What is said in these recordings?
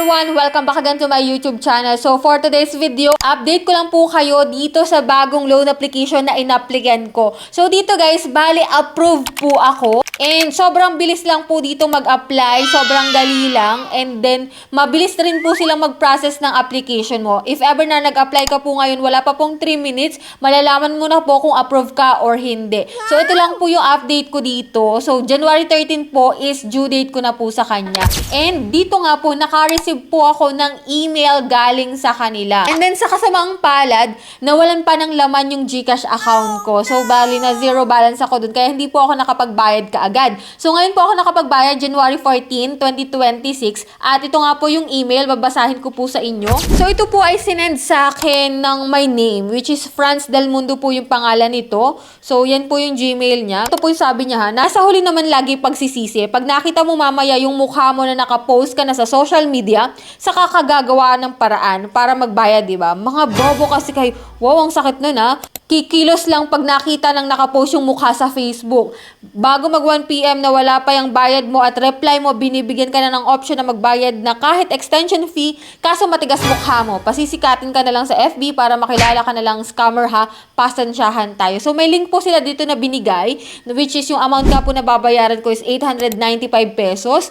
everyone! Welcome back again to my YouTube channel. So for today's video, update ko lang po kayo dito sa bagong loan application na inaplikan ko. So dito guys, bali approve po ako. And sobrang bilis lang po dito mag-apply. Sobrang dali lang. And then, mabilis rin po silang mag-process ng application mo. If ever na nag-apply ka po ngayon, wala pa pong 3 minutes, malalaman mo na po kung approve ka or hindi. So ito lang po yung update ko dito. So January 13 po is due date ko na po sa kanya. And dito nga po, naka-receive po ako ng email galing sa kanila. And then sa kasamang palad, nawalan pa ng laman yung GCash account ko. So bali na zero balance ako dun. Kaya hindi po ako nakapagbayad kaagad. So ngayon po ako nakapagbayad January 14, 2026. At ito nga po yung email, babasahin ko po sa inyo. So ito po ay sinend sa akin ng my name, which is Franz Del Mundo po yung pangalan nito. So yan po yung Gmail niya. Ito po yung sabi niya ha, nasa huli naman lagi pagsisisi. Pag nakita mo mamaya yung mukha mo na nakapost ka na sa social media, saka kagagawa ng paraan para magbayad, di ba? Mga bobo kasi kayo. Wow, ang sakit nun ha. Kikilos lang pag nakita ng nakapost yung mukha sa Facebook. Bago mag 1 PM na wala pa yung bayad mo at reply mo, binibigyan ka na ng option na magbayad na kahit extension fee, kaso matigas mukha mo. Pasisikatin ka na lang sa FB para makilala ka na lang scammer ha. Pasensyahan tayo. So may link po sila dito na binigay, which is yung amount nga po na babayaran ko is 895 pesos.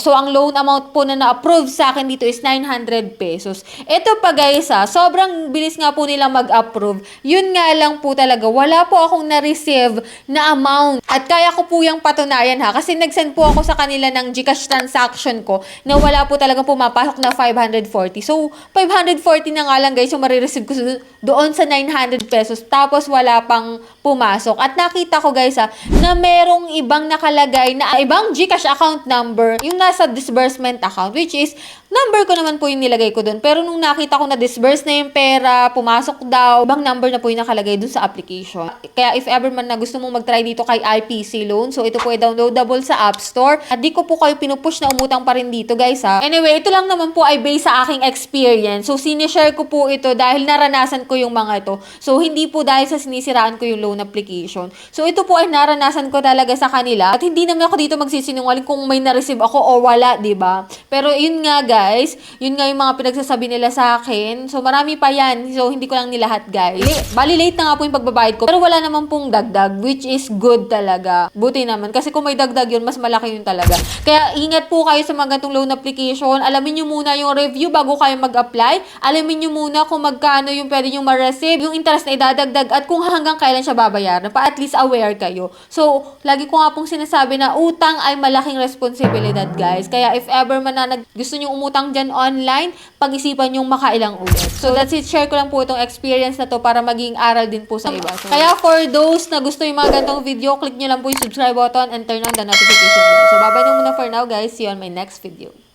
So ang loan amount po na na-approve sa akin dito is 900 pesos. Ito pa guys sobrang bilis nga po nila mag-approve. Yun nga lang po talaga, wala po akong na-receive na amount. At kaya ko po yung patunayan ha, kasi nag-send po ako sa kanila ng GCash transaction ko na wala po talagang pumapasok na 540. So 540 na nga lang guys yung marireceive ko doon sa 900 pesos. Tapos wala pang pumasok. At nakita ko guys na merong ibang nakalagay na ibang GCash account number yung nasa disbursement account, which is number ko naman po yung nilagay ko doon. Pero nung nakita ko na disburse na yung pera, pumasok daw, ibang number na po yung nakalagay doon sa application. Kaya if ever man na gusto mong mag-try dito kay IPC Loan, so ito po ay downloadable sa App Store. At di ko po kayo pinupush na umutang pa rin dito guys ha. Anyway, ito lang naman po ay based sa aking experience. So sinishare ko po ito dahil naranasan ko yung mga ito. So hindi po dahil sa sinisiraan ko yung loan application. So ito po ay naranasan ko talaga sa kanila. At hindi naman ako dito magsisinungaling kung may na-receive ako o wala, diba? Pero yun nga guys, yun nga yung mga pinagsasabi nila sa akin. So marami pa yan. So hindi ko lang nilahat guys. Bali late na nga po yung pagbabayad ko. Pero wala naman pong dagdag, which is good talaga. Buti naman. Kasi kung may dagdag yun, mas malaki yun talaga. Kaya ingat po kayo sa mga ganitong loan application. Alamin nyo muna yung review bago kayo mag-apply. Alamin nyo muna kung magkano yung pwede nyo ma-receive, yung interest na idadagdag, at kung hanggang kailan siya babayaran. Pa at least aware kayo. So, lagi ko nga pong sinasabi na utang ay malaking responsibilidad guys. Kaya if ever man na gusto nyo umutang dyan online, pag-isipan nyo makailang ulit. So that's it. Share ko lang po itong experience na to para maging aral din po sa iba. So, kaya for those na gusto yung mga ganitong video, click nyo lang po yung subscribe button and turn on the notification bell. So bye-bye na muna for now guys. See you on my next video.